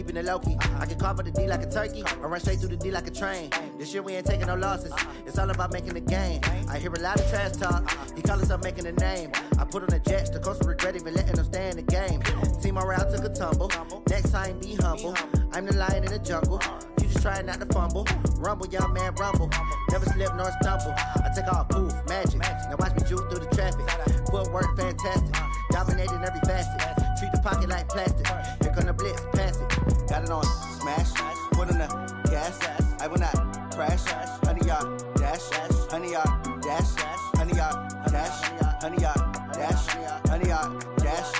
keeping it low-key. I can carve for the D like a turkey, or run straight through the D like a train. This year we ain't taking no losses, it's all about making the game. I hear a lot of trash talk, he call himself making a name. I put on the Jets, the coach will regret even letting them stay in the game. Team morale took a tumble, next time be humble. I'm the lion in the jungle, you just trying not to fumble. Rumble, young man, rumble, never slip nor stumble. I take off, poof, magic, now watch me juke through the traffic. Footwork fantastic, dominating every facet. Treat the pocket like plastic, here come the blitz, pass it. Got it on, smash, put on the gas. I will not crash, 100-yard dash, 100-yard dash, 100-yard dash, 100-yard dash, 100-yard dash.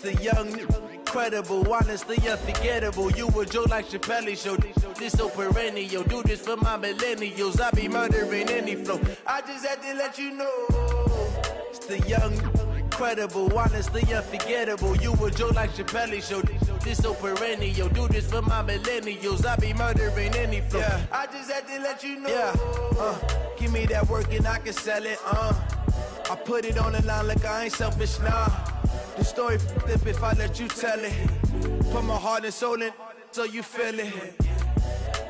The young, incredible, honestly unforgettable. You a Joe like Chappelle show. This so perennial. Do this for my millennials. I be murdering any flow. I just had to let you know. It's the young, incredible, honestly unforgettable. You a Joe like Chappelle show. This so perennial. Do this for my millennials. I be murdering any flow. Yeah. I just had to let you know. Yeah. Give me that work and I can sell it. I put it on the line like I ain't selfish, nah. The story flip if I let you tell it. Put my heart and soul in so you feel it.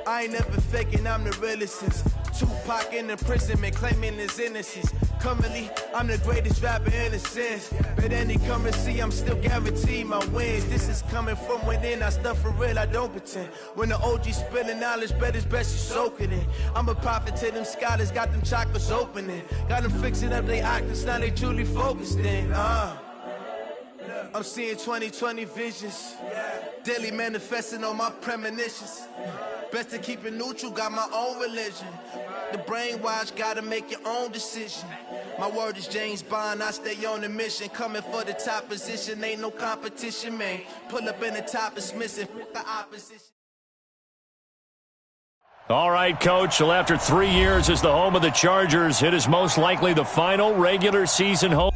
I ain't never faking, I'm the realest since Tupac in imprisonment, claiming his innocence. Currently, I'm the greatest rapper in a sense. But any currency, I'm still guaranteed my wins. This is coming from within, I stuff for real, I don't pretend. When the OG spilling knowledge, bet it's best you soak it in. I'm a prophet to them scholars, got them chakras opening. Got them fixing up they octaves, now they truly focused in. I'm seeing 2020 visions, daily manifesting on my premonitions. Best to keep it neutral, got my own religion. The brainwash, gotta make your own decision. My word is James Bond, I stay on a mission. Coming for the top position, ain't no competition, man. Pull up in the top, it's missing, the opposition. All right, Coach. Well, after 3 years as the home of the Chargers, it is most likely the final regular season home.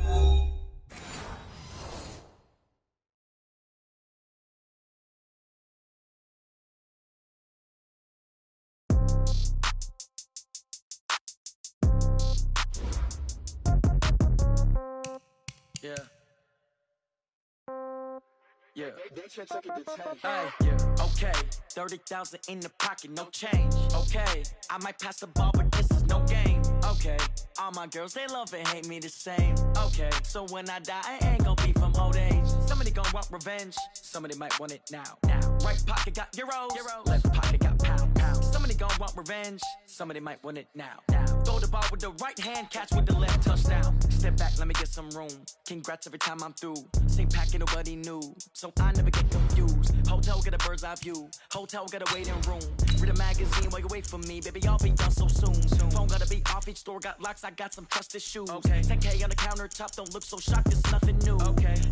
Okay, 30,000 in the pocket, no change. Okay, I might pass the ball, but this is no game. Okay, all my girls, they love and hate me the same. Okay, so when I die, I ain't gon' be from old age. Somebody gon' want revenge, somebody might want it now. Right pocket got euros, left pocket got pounds. Somebody gon' want revenge, somebody might want it now. Throw the ball with the right hand, catch with the left, touchdown. Step back, let me get some room. Congrats every time I'm through. Same packet, nobody knew, so I never get confused. Hotel get a bird's eye view, hotel got a waiting room. Read a magazine while you wait for me, baby, I'll be done so soon. Phone gotta be off, each store got locks, I got some trusted shoes. 10K on the countertop, don't look so shocked, it's nothing new.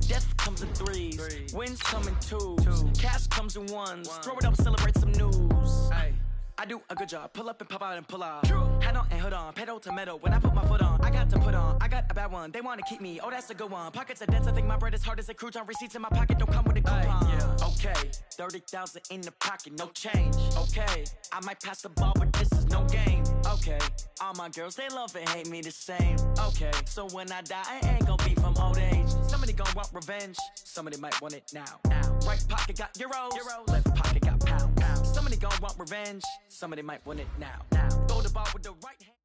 Death comes in threes, wins come in twos, cash comes in ones. Throw it up, celebrate some news. I do a good job, pull up and pop out and pull off. Head on and hood on, pedal to metal. When I put my foot on, I got to put on. I got a bad one, they wanna keep me. Oh, that's a good one. Pockets are dense, I think my bread is hard as a crouton. Receipts in my pocket don't come with a coupon. Okay, 30,000 in the pocket, no change. Okay, I might pass the ball, but this is no game. Okay, all my girls, they love and hate me the same. Okay, so when I die, I ain't gon' be from old age. Somebody gon' want revenge, somebody might want it now. Right pocket got euros, left pocket got pounds. Somebody gon' want revenge, somebody might want it now. Throw the ball with the right hand.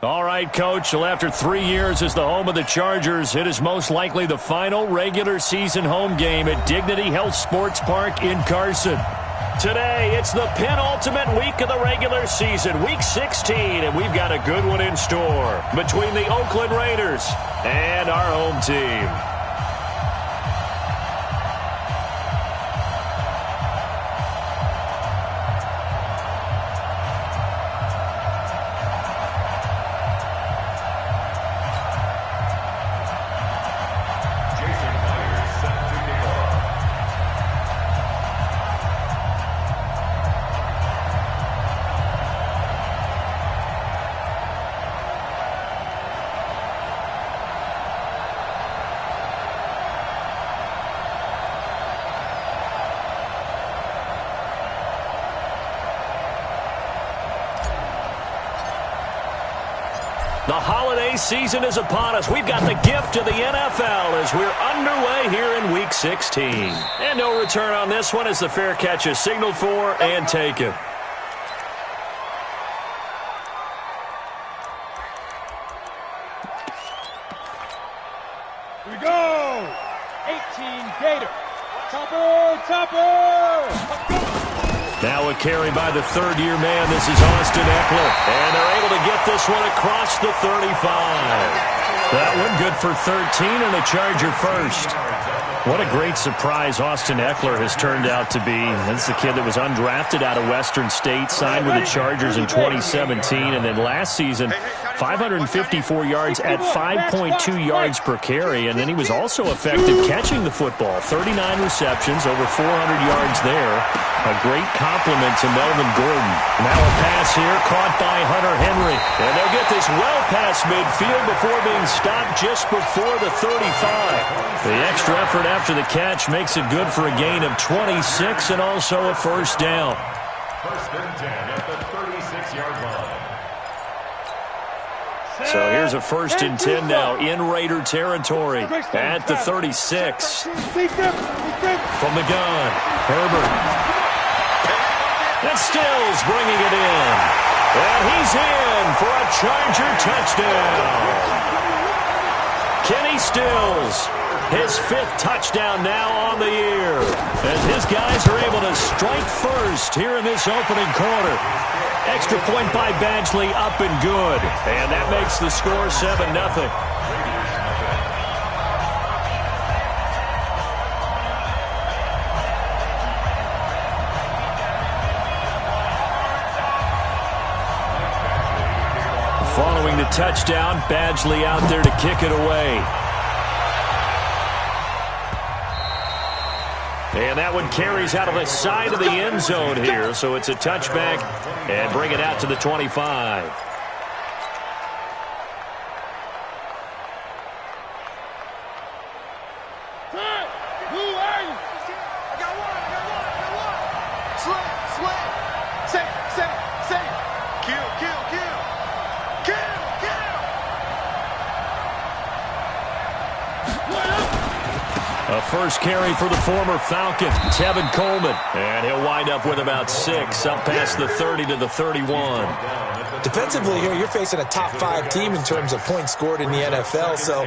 All right, Coach. Well, after 3 years as the home of the Chargers, it is most likely the final regular season home game at Dignity Health Sports Park in Carson. Today, it's the penultimate week of the regular season, Week 16, and we've got a good one in store between the Oakland Raiders and our home team. The holiday season is upon us. We've got the gift of the NFL as we're underway here in Week 16. And no return on this one as the fair catch is signaled for and taken. Here we go! 18 Gator. Topper! Now a carry by the third-year man. This is Austin Eckler. And they're able to get this one across the 35. That one good for 13 and a Charger first. What a great surprise Austin Eckler has turned out to be. This is a kid that was undrafted out of Western State, signed with the Chargers in 2017, and then last season, 554 yards at 5.2 yards per carry, and then he was also effective catching the football. 39 receptions, over 400 yards there. A great compliment to Melvin Gordon. Now a pass here, caught by Hunter Henry. And they'll get this well past midfield before being stopped just before the 35. The extra effort after the catch makes it good for a gain of 26 and also a first down. First and 10 at the 36-yard line. So here's a first and 10 now in Raider territory at the 36. From the gun, Herbert. And Stills bringing it in. And he's in for a Charger touchdown. Kenny Stills, his 5th touchdown now on the year. As his guys are able to strike first here in this opening quarter. Extra point by Badgley, up and good. And that makes the score 7-0. Following the touchdown, Badgley out there to kick it away. And that one carries out of the side of the end zone here, so it's a touchback and bring it out to the 25. A first carry for the former Falcon, Tevin Coleman. And he'll wind up with about 6, up past the 30 to the 31. Defensively here, you're facing a top 5 team in terms of points scored in the NFL. So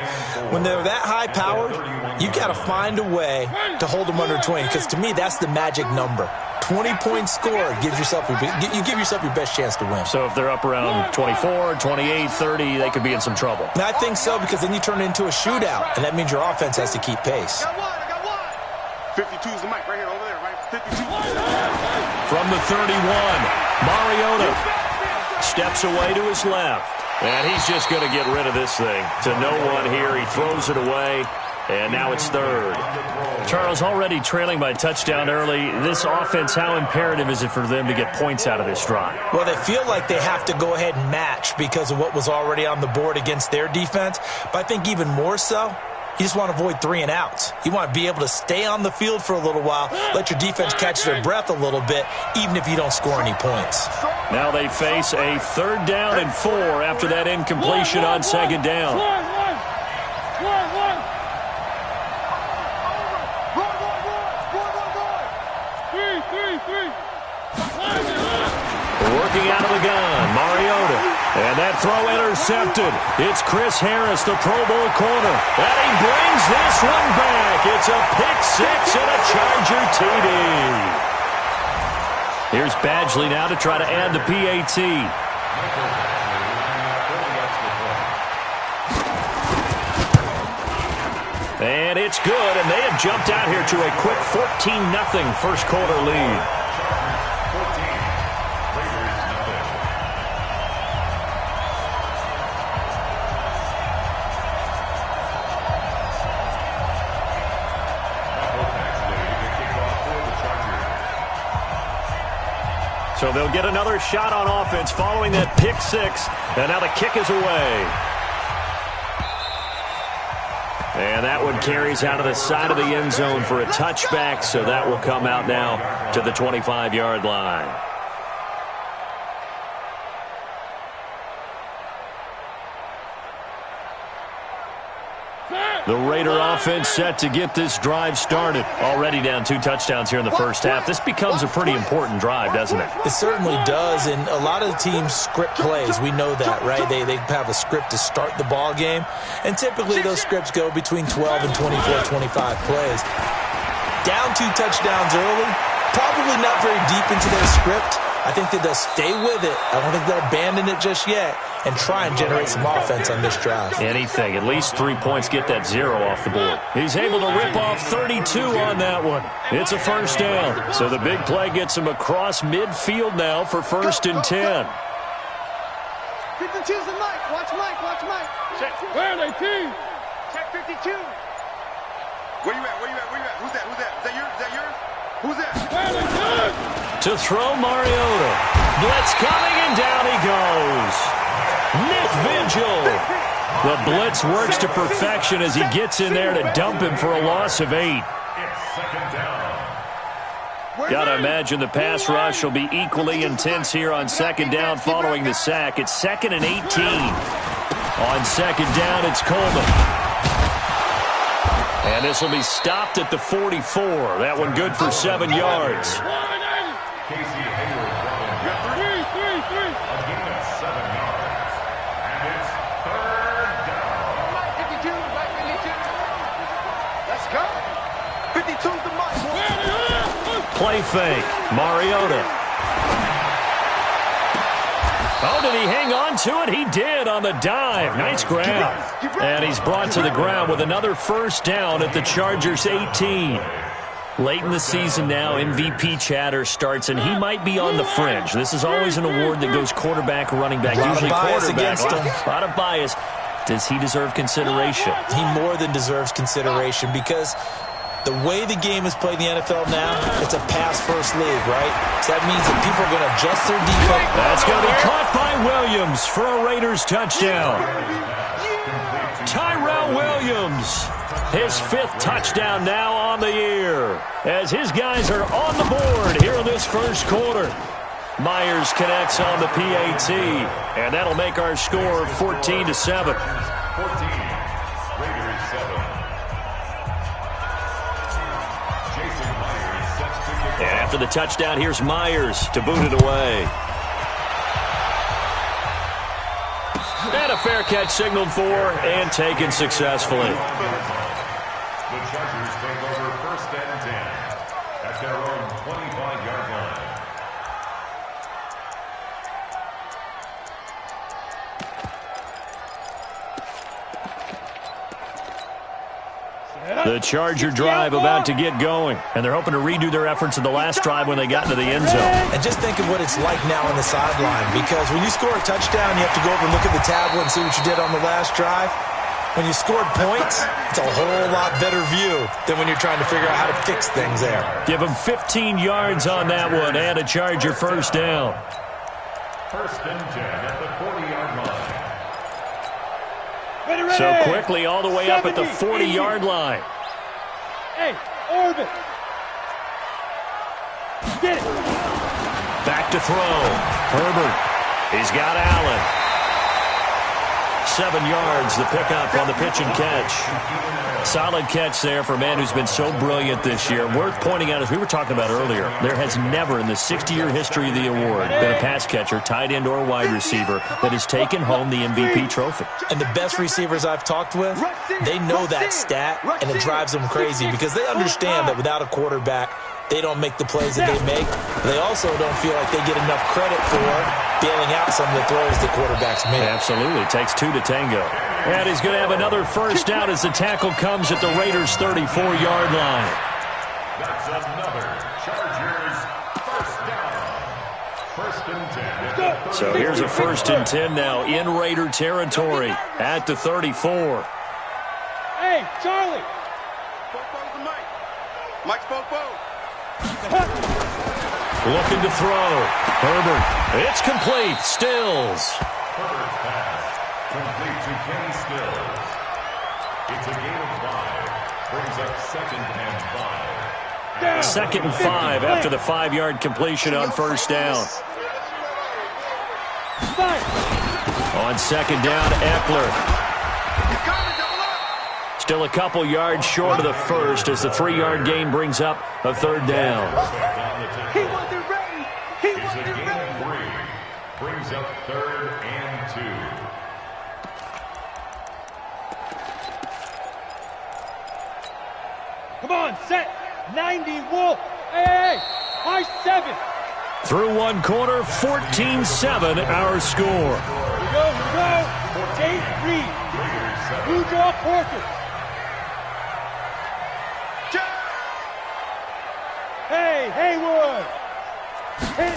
when they're that high powered, you got to find a way to hold them under 20. Because to me, that's the magic number. 20 points scored gives yourself you give yourself your best chance to win. So if they're up around 24, 28, 30, they could be in some trouble. And I think so, because then you turn it into a shootout, and that means your offense has to keep pace. 52 is the mic right here, over there, right? 52. From the 31, Mariota steps away to his left. And he's just going to get rid of this thing. To no one here, he throws it away. And now it's 3rd. Charles, already trailing by a touchdown early. This offense, how imperative is it for them to get points out of this drive? Well, they feel like they have to go ahead and match because of what was already on the board against their defense. But I think even more so, you just want to avoid 3 and outs. You want to be able to stay on the field for a little while, let your defense catch their breath a little bit, even if you don't score any points. Now they face a 3rd down and 4 after that incompletion on 2nd down. Working out of the gun, Mariota. And that throw intercepted. It's Chris Harris, the Pro Bowl corner. And he brings this one back. It's a pick 6 and a Charger TD. Here's Badgley now to try to add the PAT. And it's good, and they have jumped out here to a quick 14-0 first quarter lead. So they'll get another shot on offense following that pick 6, and now the kick is away. And that one carries out of the side of the end zone for a touchback, so that will come out now to the 25-yard line. The Raider offense set to get this drive started. Already down 2 touchdowns here in the first half. This becomes a pretty important drive, doesn't it? It certainly does, and a lot of the teams script plays. We know that, right? They have a script to start the ball game, and typically those scripts go between 12 and 24, 25 plays. Down 2 touchdowns early, probably not very deep into their script. I think that they'll stay with it. I don't think they'll abandon it just yet and try and generate some offense on this drive. Anything. At least 3 points, get that 0 off the board. He's able to rip off 32 on that one. It's a first down. So the big play gets him across midfield now for 1st and 10. 52's the Mike. Watch Mike. Watch Mike. Check. Where are they, team? Check 52. Where you at? Where you at? Where you at? Who's that? Who's that? Is that yours? Is that yours? Who's that? Where are they, team? To throw Mariota. Blitz coming, and down he goes. Nick Vigil. The blitz works to perfection as he gets in there to dump him for a loss of 8. Gotta imagine the pass rush will be equally intense here on 2nd down following the sack. It's 2nd and 18. On 2nd down, it's Coleman. And this will be stopped at the 44. That one good for 7 yards. Casey Hayward running a gain of 7 yards. And it's 3rd down. 52, right 52. Let's go. 52's the Mike. Play fake. Mariota. Oh, did he hang on to it? He did on the dive. Nice grab. And he's brought to the ground with another first down at the Chargers' 18. Late in the season now, MVP chatter starts, and he might be on the fringe. This is always an award that goes quarterback, running back, usually quarterback. A lot of bias. Does he deserve consideration? He more than deserves consideration because the way the game is played in the NFL now, it's a pass-first league, right? So that means that people are going to adjust their defense. That's going to be caught by Williams for a Raiders touchdown. Tyrell Williams, his 5th touchdown now on the year, as his guys are on the board here in this first quarter. Myers connects on the PAT, and that'll make our score 14-7. 14, Raiders 7. And after the touchdown, here's Myers to boot it away. And a fair catch signaled for and taken successfully. The Chargers take over 1st and 10 at their own 25-yard line. The Charger drive about to get going, and they're hoping to redo their efforts in the last drive when they got into the end zone. And just think of what it's like now on the sideline, because when you score a touchdown, you have to go over and look at the tablet and see what you did on the last drive. When you scored points, it's a whole lot better view than when you're trying to figure out how to fix things there. Give them 15 yards on that one and a Charger first down. 1st and 10 at the 40-yard line. So quickly all the way up at the 40-yard line. Hey, orbit. Get it. Back to throw. Herbert. He's got Allen. 7 yards, the pickup on the pitch and catch. Solid catch there for a man who's been so brilliant this year. Worth pointing out, as we were talking about earlier, there has never in the 60-year history of the award been a pass catcher, tight end, or wide receiver that has taken home the MVP trophy. And the best receivers I've talked with, they know that stat, and it drives them crazy because they understand that without a quarterback, they don't make the plays that they make. They also don't feel like they get enough credit for bailing out some of the throws the quarterbacks make. Absolutely. It takes 2 to tango. And he's going to have another first down as the tackle comes at the Raiders' 34-yard line. That's another Chargers first down. 1st and 10. So here's a 1st and 10 now in Raider territory at the 34. Hey, Charlie. Fofo's the Mike. Mike's Fofo. Looking to throw. Herbert. It's complete. Stills. Herbert's pass complete to Kenny Stills. It's a gain of 5. Brings up 2nd and 5. 2nd and 5 after the 5-yard completion on first down. On 2nd down, Eckler. Still a couple yards short of the first as the 3-yard gain brings up a third down. He wasn't ready. He wasn't ready. Brings up 3rd and 2. Come on, set. 90 Wolf. Hey, high 7. Through one quarter, 14-7 our score. Here we go. Jake Reed. Blue draw Porter. Hey, Haywood. Hit.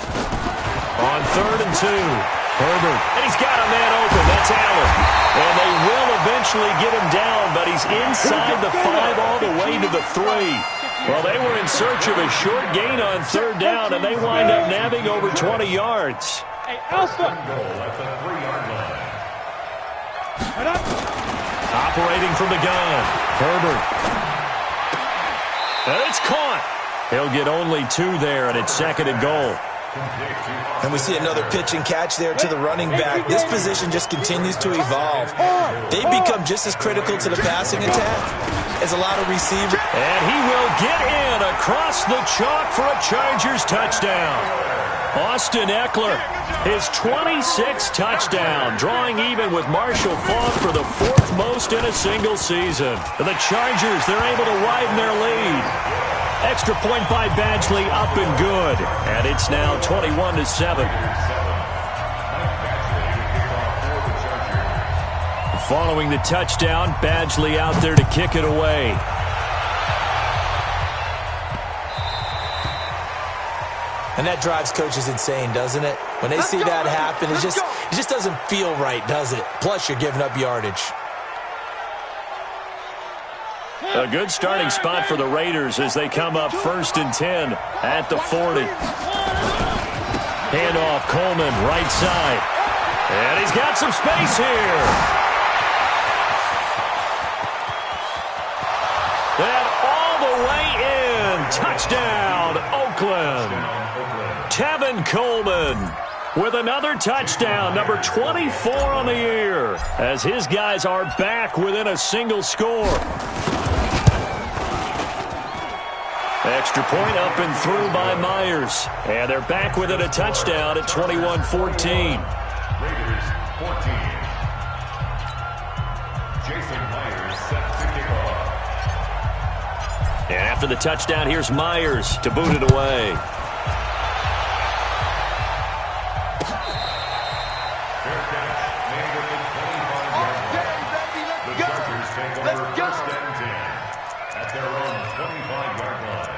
On 3rd and 2, Herbert. And he's got a man open. That's Allen. And they will eventually get him down, but he's inside the 5 all the way to the 3. Well, they were in search of a short gain on 3rd down, and they wind up nabbing over 20 yards. Hey, Alpha. Operating from the gun, Herbert. And it's caught. He'll get only 2 there, and it's 2nd and goal. And we see another pitch and catch there to the running back. This position just continues to evolve. They become just as critical to the passing attack as a lot of receivers. And he will get in across the chalk for a Chargers touchdown. Austin Eckler, his 26th touchdown, drawing even with Marshall Faulk for the 4th most in a single season. The Chargers, they're able to widen their lead. Extra point by Badgley, up and good. And it's now 21-7. Following the touchdown, Badgley out there to kick it away. And that drives coaches insane, doesn't it? When they see that happen, it just doesn't feel right, does it? Plus, you're giving up yardage. A good starting spot for the Raiders as they come up 1st and 10 at the 40. Handoff, Coleman, right side. And he's got some space here. And all the way in. Touchdown, Oakland. Tevin Coleman with another touchdown, number 24 on the year, as his guys are back within a single score. Extra point up and through by Myers. And they're back within a touchdown at 21-14. Raiders 14. Jason Myers set to kick off. And after the touchdown, here's Myers to boot it away. Fair catch made at the 25-yard line. The Chargers take over 1st and 10 at their own 25-yard line.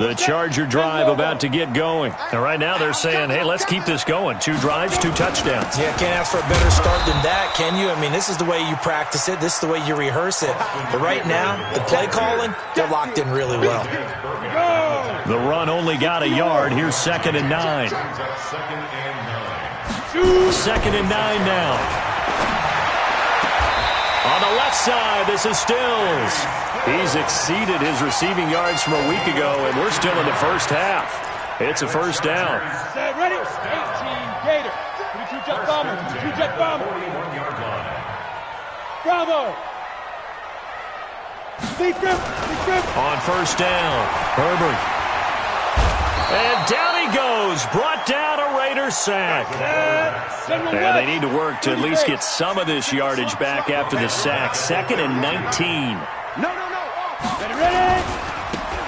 The Charger drive about to get going. And right now they're saying, hey, let's keep this going. 2 drives, 2 touchdowns. Yeah, can't ask for a better start than that, can you? I mean, this is the way you practice it. This is the way you rehearse it. But right now, the play calling, they're locked in really well. The run only got a yard. Here's 2nd and 9. 2nd and 9 now. On the left side, this is Stills. He's exceeded his receiving yards from a week ago, and we're still in the first half. It's a 1st down. Set, ready? 18 Gator. 22 Jet Bomber. 22 Jet Bomber. Bravo. Deep grip. On 1st down, Herbert. And down he goes. Brought down a Raider sack. And they need to work to at least get some of this yardage back after the sack. 2nd and 19. No. Ready.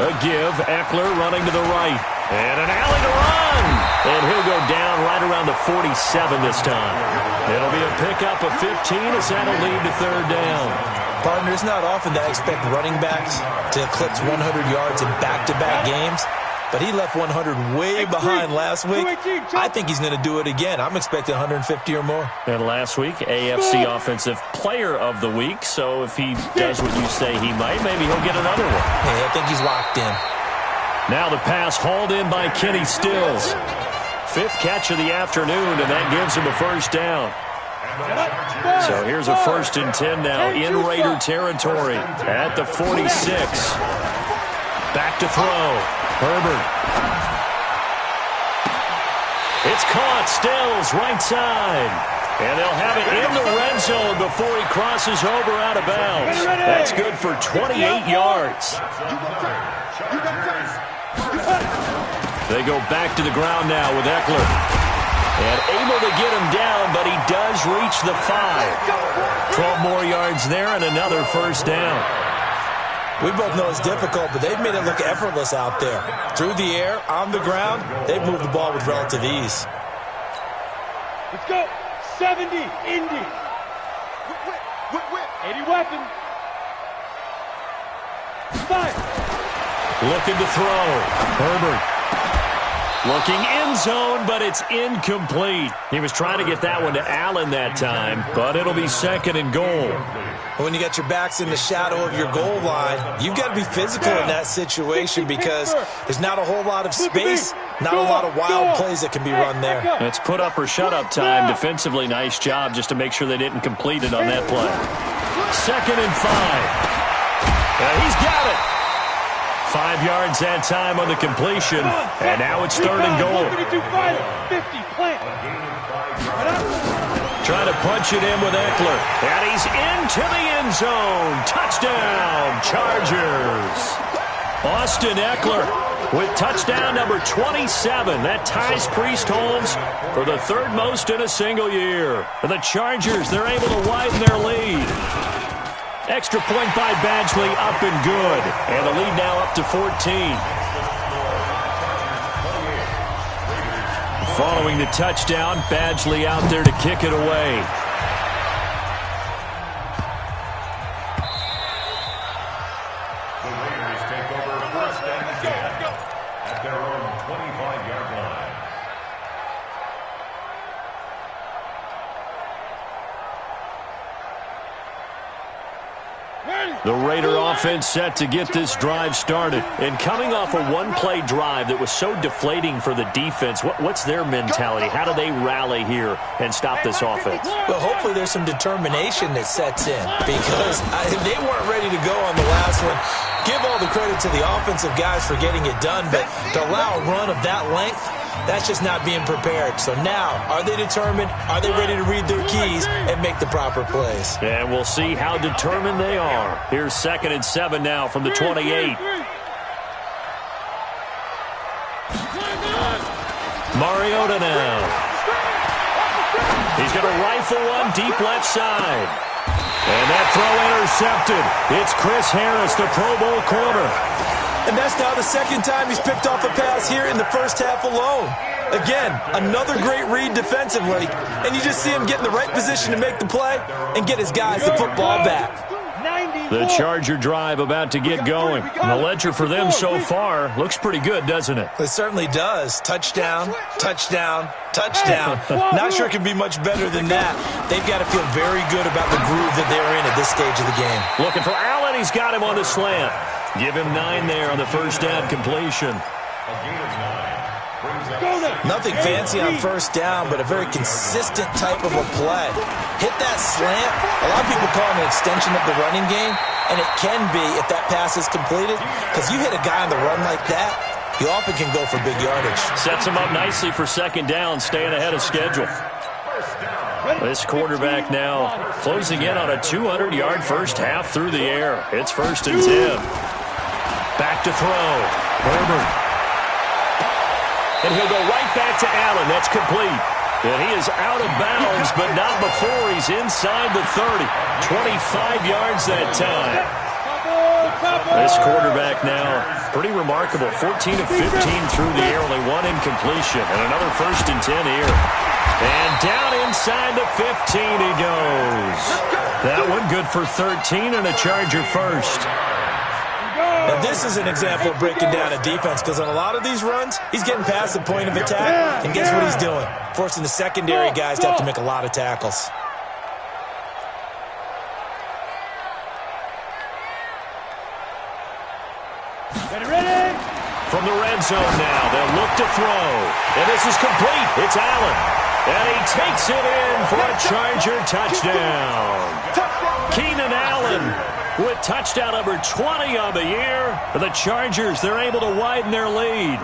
A give, Eckler running to the right. And an alley to run. And he'll go down right around the 47 this time. It'll be a pickup of 15 as that'll lead to 3rd down. Partner, it's not often that I expect running backs to eclipse 100 yards in back-to-back games. But he left 100 way behind last week. I think he's going to do it again. I'm expecting 150 or more. And last week, AFC Offensive Player of the Week. So if he does what you say he might, maybe he'll get another one. Hey, I think he's locked in. Now the pass hauled in by Kenny Stills. 5th catch of the afternoon, and that gives him a 1st down. So here's a 1st and 10 now in Raider territory at the 46. Back to throw. Herbert. It's caught. Stills right side. And they'll have it in the red zone before he crosses over out of bounds. That's good for 28 yards. They go back to the ground now with Eckler. And able to get him down, but he does reach the 5. 12 more yards there and another first down. We both know it's difficult, but they've made it look effortless out there. Through the air, on the ground, they've moved the ball with relative ease. Let's go. 70, Indy. 80 weapon. 5. Looking to throw. Herbert. Looking end zone, but it's incomplete. He was trying to get that one to Allen that time, but it'll be second and goal. When you got your backs in the shadow of your goal line, you've got to be physical in that situation because there's not a whole lot of space, not a lot of wild plays that can be run there. It's put up or shut up time. Defensively, nice job just to make sure they didn't complete it on that play. Second and 5. He's got it. 5 yards that time on the completion, and now it's third and goal. 50, plant. Trying to punch it in with Eckler, and he's into the end zone. Touchdown, Chargers. Austin Eckler with touchdown number 27. That ties Priest Holmes for the third most in a single year. For the Chargers, they're able to widen their lead. Extra point by Badgley, up and good. And the lead now up to 14. Following the touchdown, Badgley out there to kick it away. The Raiders take over first and 10 at their own 25-yard line. The Raider offense set to get this drive started. And coming off a one-play drive that was so deflating for the defense, what's their mentality? How do they rally here and stop this offense? Well, hopefully there's some determination that sets in because they weren't ready to go on the last one. Give all the credit to the offensive guys for getting it done, but to allow a run of that length, that's just not being prepared. So now, are they determined? Are they ready to read their keys and make the proper plays? And we'll see how determined they are. Here's second and 7 now from the 28. Mariota now. He's going to rifle one deep left side. And that throw intercepted. It's Chris Harris, the Pro Bowl corner. And that's now the second time he's picked off a pass here in the first half alone. Again, another great read defensively. And you just see him get in the right position to make the play and get his guys the football back. The Charger drive about to get going. The ledger for them so far looks pretty good, doesn't it? It certainly does. Touchdown, touchdown, touchdown. Not sure it can be much better than that. They've got to feel very good about the groove that they're in at this stage of the game. Looking for Allen. He's got him on the slant. Give him 9 there on the first down completion. Nothing fancy on first down, but a very consistent type of a play. Hit that slant. A lot of people call it an extension of the running game, and it can be if that pass is completed, because you hit a guy on the run like that, you often can go for big yardage. Sets him up nicely for second down, staying ahead of schedule. This quarterback now closing in on a 200-yard first half through the air. It's first and 10. Back to throw. Herbert. And he'll go right back to Allen. That's complete. And he is out of bounds, but not before he's inside the 30. 25 yards that time. This quarterback now, pretty remarkable. 14 of 15 through the air, only 1 incompletion. And another first and 10 here. And down inside the 15 he goes. That one good for 13 and a Charger first. Now, this is an example of breaking down a defense because on a lot of these runs, he's getting past the point of attack, and guess what he's doing? Forcing the secondary guys to have to make a lot of tackles. From the red zone now, they'll look to throw. And this is complete. It's Allen. And he takes it in for a Charger touchdown. Keenan Allen with touchdown number 20 on the year. For the Chargers, they're able to widen their lead.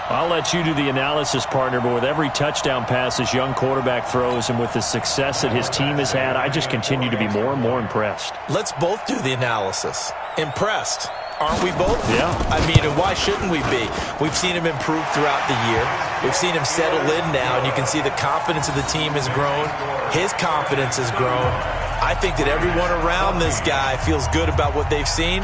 I'll let you do the analysis, partner, but with every touchdown pass this young quarterback throws and with the success that his team has had, I just continue to be more and more impressed. Let's both do the analysis. Impressed. Aren't we both? Yeah. I mean, and why shouldn't we be? We've seen him improve throughout the year. We've seen him settle in now, and you can see the confidence of the team has grown. His confidence has grown. I think that everyone around this guy feels good about what they've seen,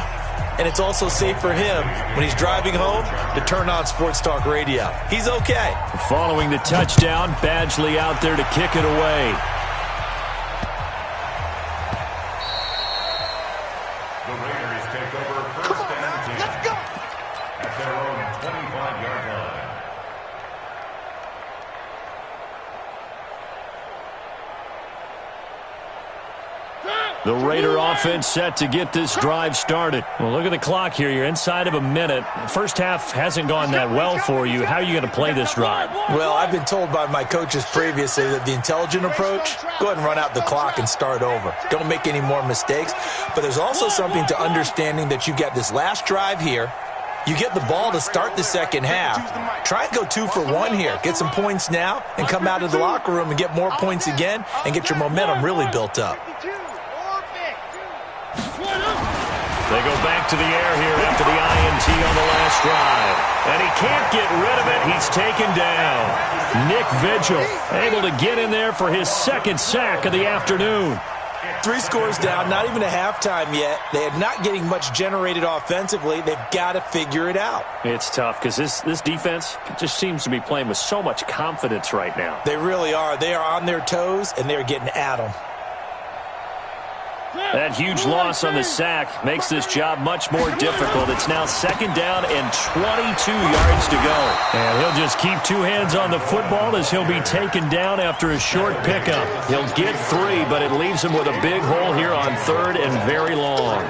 and it's also safe for him when he's driving home to turn on Sports Talk Radio. He's okay. Following the touchdown, Badgley out there to kick it away. The Raiders take over first and 10. Let's go. At their own 25-yard line. The Raider offense set to get this drive started. Well, look at the clock here. You're inside of a minute. First half hasn't gone that well for you. How are you going to play this drive? Well, I've been told by my coaches previously that the intelligent approach, go ahead and run out the clock and start over. Don't make any more mistakes. But there's also something to understanding that you get this last drive here. You get the ball to start the second half. Try and go 2 for 1 here. Get some points now and come out of the locker room and get more points again and get your momentum really built up. They go back to the air here after the INT on the last drive. And he can't get rid of it. He's taken down. Nick Vigil able to get in there for his second sack of the afternoon. 3 scores down, not even a halftime yet. They are not getting much generated offensively. They've got to figure it out. It's tough because this defense just seems to be playing with so much confidence right now. They really are. They are on their toes, and they're getting at them. That huge loss on the sack makes this job much more difficult. It's now second down and 22 yards to go. And he'll just keep 2 hands on the football as he'll be taken down after a short pickup. He'll get 3, but it leaves him with a big hole here on 3rd and very long.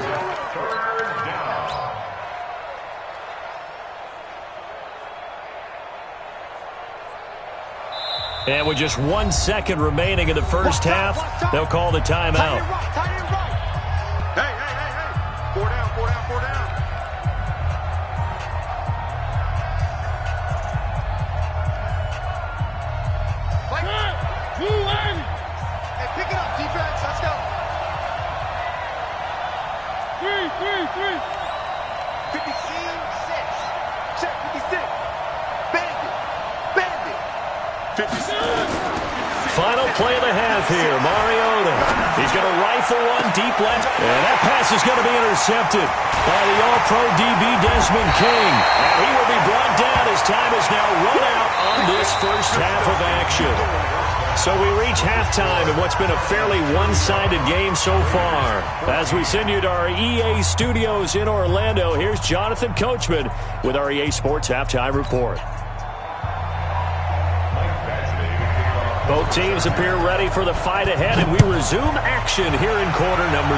And with just 1 second remaining in the first half, they'll call the timeout. Hey. 4 down. Hey, pick it up, defense. Let's go. 56. Check 56. Bandit. 56. Final play of the half here. Mariota. He's going to rifle one deep left. And that pass is going to be intercepted by the All-Pro DB Desmond King. And he will be brought down as time is now run out on this first half of action. So we reach halftime in what's been a fairly one-sided game so far. As we send you to our EA studios in Orlando, here's Jonathan Coachman with our EA Sports Halftime Report. Both teams appear ready for the fight ahead, and we resume action here in quarter number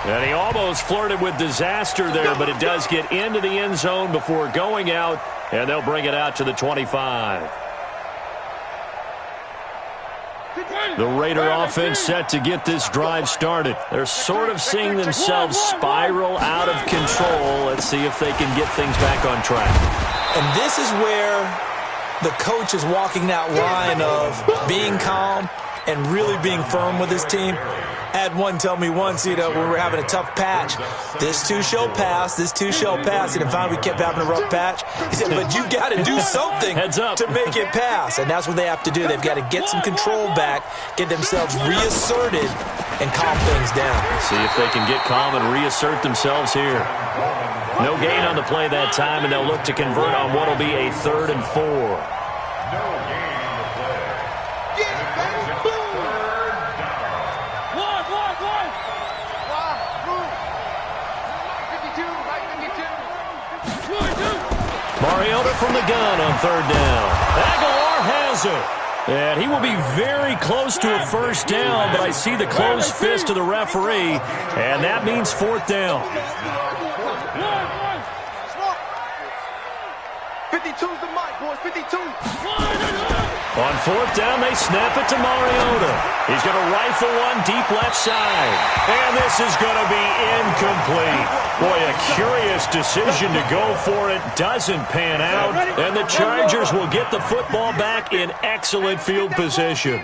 3. And he almost flirted with disaster there, but it does get into the end zone before going out, and they'll bring it out to the 25. The Raider offense set to get this drive started. They're sort of seeing themselves spiral out of control. Let's see if they can get things back on track. And this is where the coach is walking that line of being calm and really being firm with his team. I had one tell me once, when we were having a tough patch, this too shall pass, this too shall pass. And finally we kept having a rough patch. He said, but you got to do something to make it pass. And that's what they have to do. They've got to get some control back, get themselves reasserted, and calm things down. See if they can get calm and reassert themselves here. No gain on the play that time, and they'll look to convert on what will be a 3rd and 4. No gain on the play. Mariota from the gun on 3rd down. Aguilar has it. And he will be very close to a first down, but I see the closed fist of the referee, and that means 4th down. 52's the mic, boys. 52. On fourth down, they snap it to Mariota. He's going to rifle one deep left side. And this is going to be incomplete. Boy, a curious decision to go for it. Doesn't pan out. And the Chargers will get the football back in excellent field position.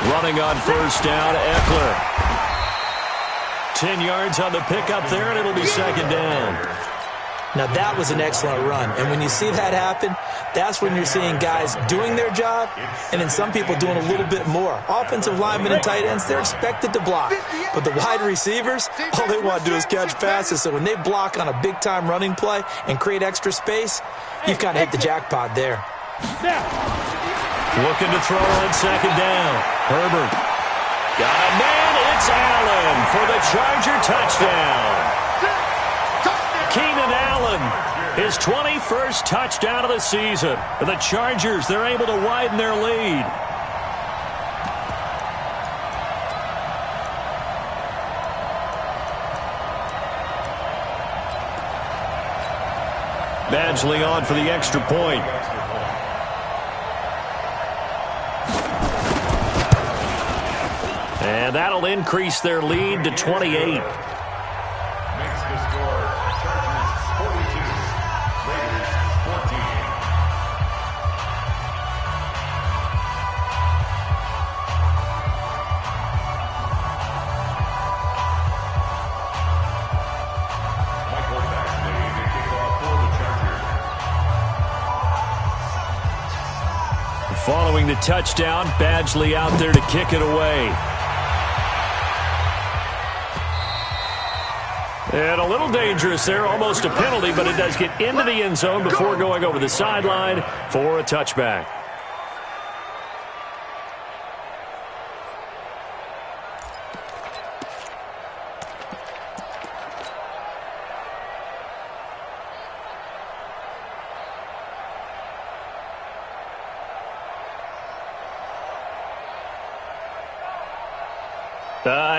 Running on first down, Eckler. 10 yards on the pickup there, and it'll be second down. Now, that was an excellent run. And when you see that happen, that's when you're seeing guys doing their job and then some people doing a little bit more. Offensive linemen and tight ends, they're expected to block. But the wide receivers, all they want to do is catch passes. So when they block on a big-time running play and create extra space, you've kind of hit the jackpot there. Looking to throw on second down. Herbert. Got a man. It's Allen for the Charger touchdown. Keenan Allen, his 21st touchdown of the season. The Chargers, they're able to widen their lead. Badgley on for the extra point. And that'll increase their lead to 28. Following the touchdown, Badgley out there to kick it away. And a little dangerous there, almost a penalty, but it does get into the end zone before going over the sideline for a touchback.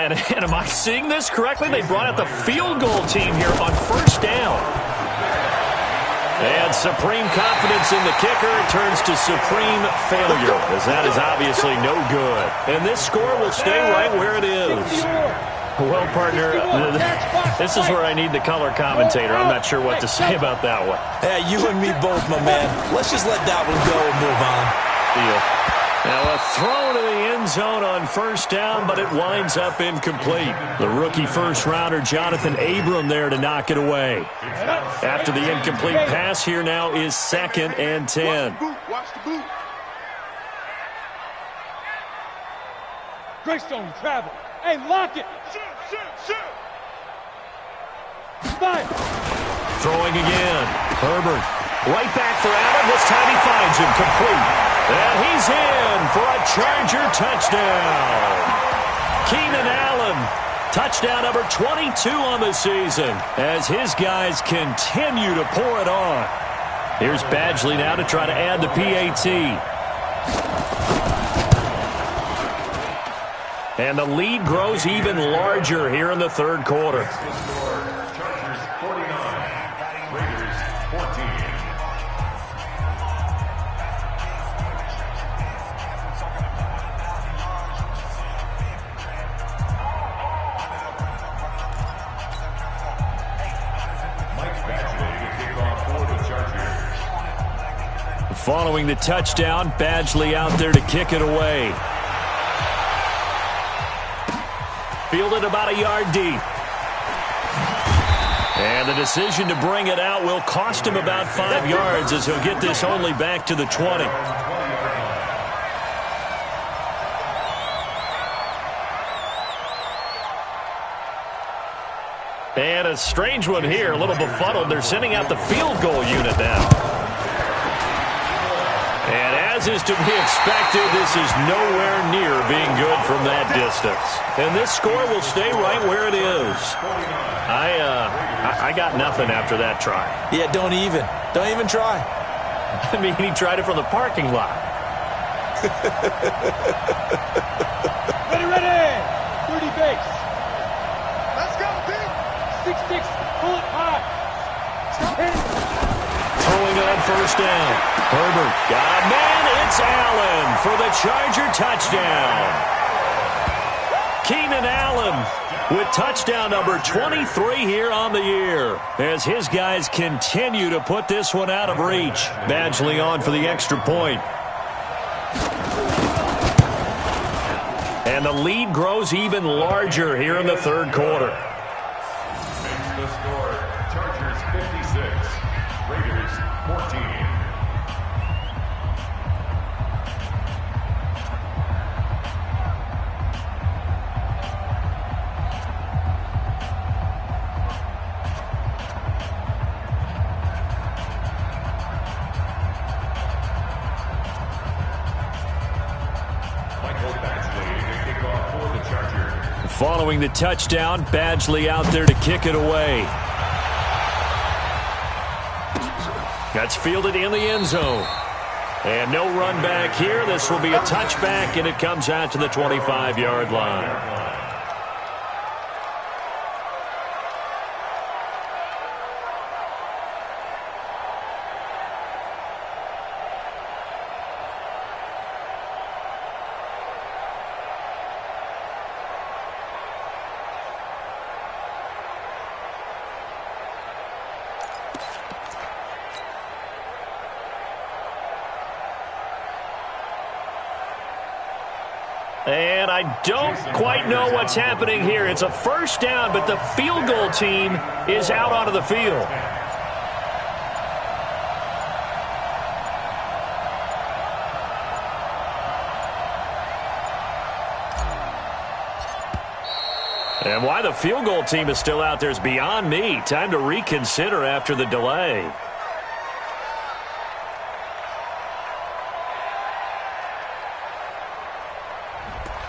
And am I seeing this correctly? They brought out the field goal team here on first down. And supreme confidence in the kicker turns to supreme failure, as that is obviously no good. And this score will stay right where it is. Well, partner, this is where I need the color commentator. I'm not sure what to say about that one. Hey, you and me both, my man. Let's just let that one go and move on. Yeah. Now a throw to the end zone on first down, but it winds up incomplete. The rookie first-rounder Jonathan Abram there to knock it away. After the incomplete pass, here now is 2nd and 10. Watch the boot. Greystone travel. Hey, lock it. Shoot. Fire. Throwing again. Herbert. Right back for Allen. This time he finds him complete. And he's in for a Charger touchdown. Keenan Allen, touchdown number 22 on the season, as his guys continue to pour it on. Here's Badgley now to try to add the PAT. And the lead grows even larger here in the third quarter. Chargers 49, Raiders 14. Following the touchdown, Badgley out there to kick it away. Fielded about a yard deep. And the decision to bring it out will cost him about 5 yards, as he'll get this only back to the 20. And a strange one here, a little befuddled. They're sending out the field goal unit now. And as is to be expected, this is nowhere near being good from that distance. And this score will stay right where it is. I got nothing after that try. Yeah, don't even try. I mean, he tried it from the parking lot. Ready. 30 base. Let's go, Pete. 6-6. Pull it high. Throwing on first down. Herbert got a man. It's Allen for the Charger touchdown. Keenan Allen with touchdown number 23 here on the year, as his guys continue to put this one out of reach. Badgley on for the extra point. And the lead grows even larger here in the third quarter. Makes the score Chargers 56, Raiders 14. Following the touchdown, Badgley out there to kick it away. That's fielded in the end zone. And no run back here. This will be a touchback, and it comes out to the 25-yard line. And I don't quite know what's happening here. It's a first down, but the field goal team is out onto the field. And why the field goal team is still out there is beyond me. Time to reconsider after the delay.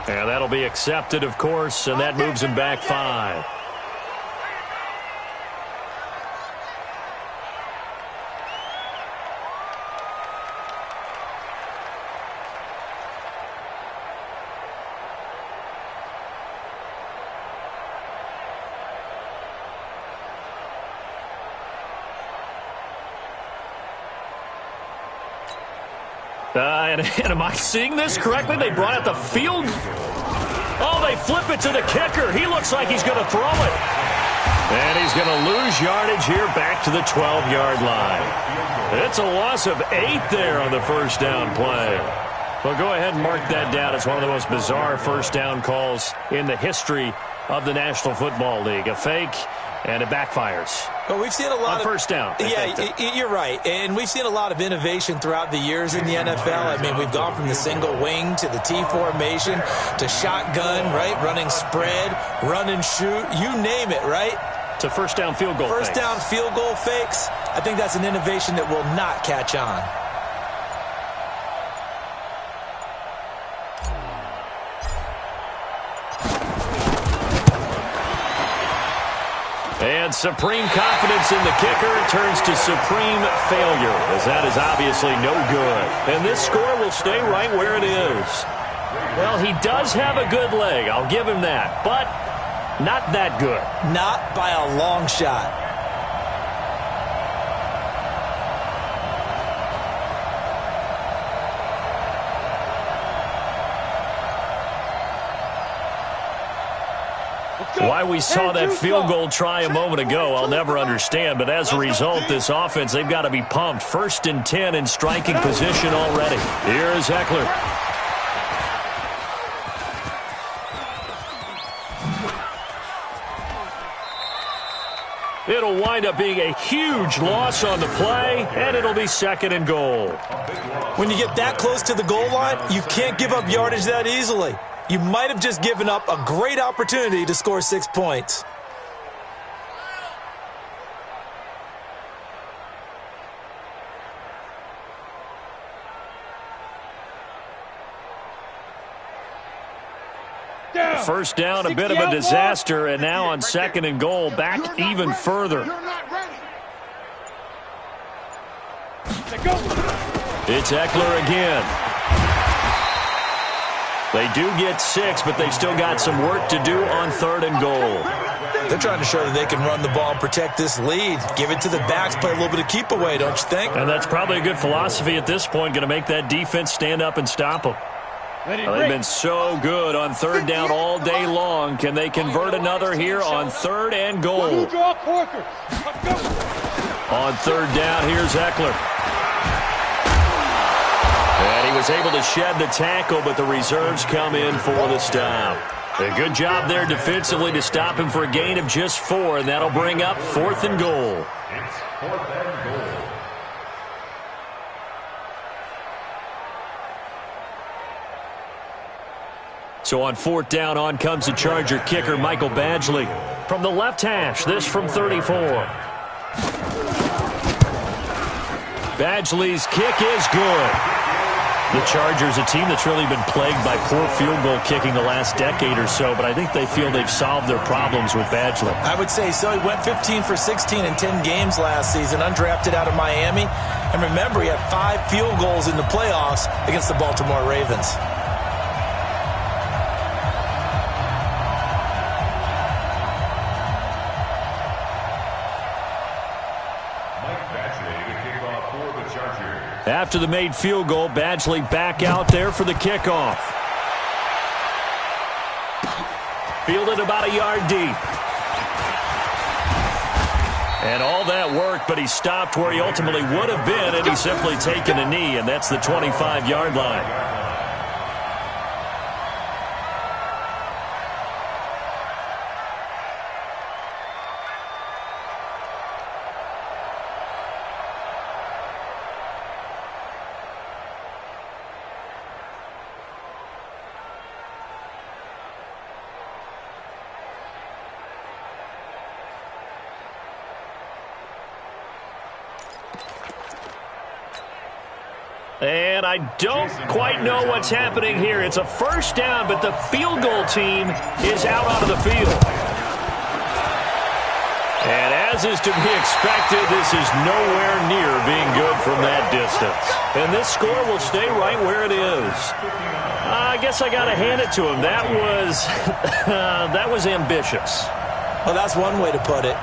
And that'll be accepted, of course, and that moves him back 5. And am I seeing this correctly? They brought out the field. Oh, they flip it to the kicker. He looks like he's going to throw it. And he's going to lose yardage here back to the 12-yard line. It's a loss of 8 there on the first down play. Well, go ahead and mark that down. It's one of the most bizarre first down calls in the history of the National Football League. A fake, and it backfires. Well, we've seen a lot on first down. Yeah, you're right. And we've seen a lot of innovation throughout the years in the NFL. I mean, we've gone from the single wing to the T formation to shotgun, right? Running spread, run and shoot, you name it, right? To first down field goal fakes. First down field goal fakes. I think that's an innovation that will not catch on. And supreme confidence in the kicker turns to supreme failure, as that is obviously no good. And this score will stay right where it is. Well, he does have a good leg, I'll give him that, but not that good. Not by a long shot. Why we saw that field goal try a moment ago, I'll never understand. But as a result, this offense, they've got to be pumped. 1st and 10 in striking position already. Here's Eckler. It'll wind up being a huge loss on the play, and it'll be 2nd and goal. When you get that close to the goal line, you can't give up yardage that easily. You might have just given up a great opportunity to score 6 points. First down, a bit of a disaster, and now on 2nd and goal, back even further. It's Eckler again. They do get 6, but they still got some work to do on 3rd and goal. They're trying to show that they can run the ball and protect this lead. Give it to the backs, play a little bit of keep away, don't you think? And that's probably a good philosophy at this point, going to make that defense stand up and stop them. Well, they've been so good on third down all day long. Can they convert another here on third and goal? On third down, here's Eckler. And he was able to shed the tackle, but the reserves come in for the stop. A good job there defensively to stop him for a gain of just 4, and that'll bring up 4th and goal. It's 4th and goal. So on 4th down, on comes the Charger kicker, Michael Badgley. From the left hash, this from 34. Badgley's kick is good. The Chargers, a team that's really been plagued by poor field goal kicking the last decade or so, but I think they feel they've solved their problems with Badgley. I would say so. He went 15 for 16 in 10 games last season, undrafted out of Miami. And remember, he had 5 field goals in the playoffs against the Baltimore Ravens. After the made field goal, Badgley back out there for the kickoff. Fielded about a yard deep. And all that worked, but he stopped where he ultimately would have been, and he's simply taken a knee, and that's the 25-yard line. And I don't quite know what's happening here. It's a first down, but the field goal team is out onto the field. And as is to be expected, this is nowhere near being good from that distance. And this score will stay right where it is. I guess I got to hand it to him. That was ambitious. Well, that's one way to put it.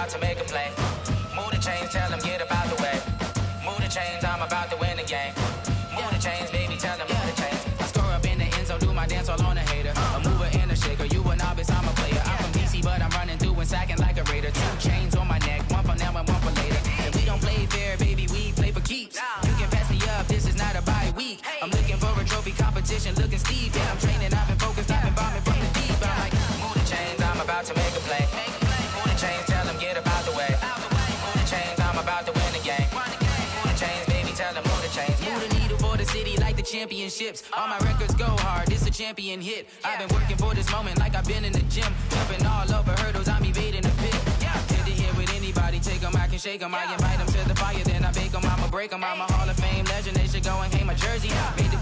about to make a play. Move the chains, tell them get about the way. Move the chains, I'm about to win the game. Move the chains, baby, tell them move the chains. I score up in the end zone, do my dance all on a hater. A mover and a shaker, you a novice, I'm a player. I'm from DC, but I'm running through and sacking like a raider. 2 chains on my neck, one for now and one for later. And we don't play fair, baby, we play for keeps. You can pass me up, this is not a bye week. I'm looking for a trophy competition, looking steep. And I'm training, I've been focused, I've been bombing from the deep. I'm like, move the chains, I'm about to make a play. Move the chains, tell them get about the way. Move the chains, I'm about to win the game. Move the chains, baby, tell them move the chains. Move the needle for the city like the championships. All my records go hard, this a champion hit. I've been working for this moment like I've been in the gym. Jumping all over hurdles, I'm evading the pit. Hit to hit with anybody, take them, I can shake them. I invite them to the fire, then I bake them, I'ma break them. I'm a Hall of Fame legend, they should go and hang my jersey. Made the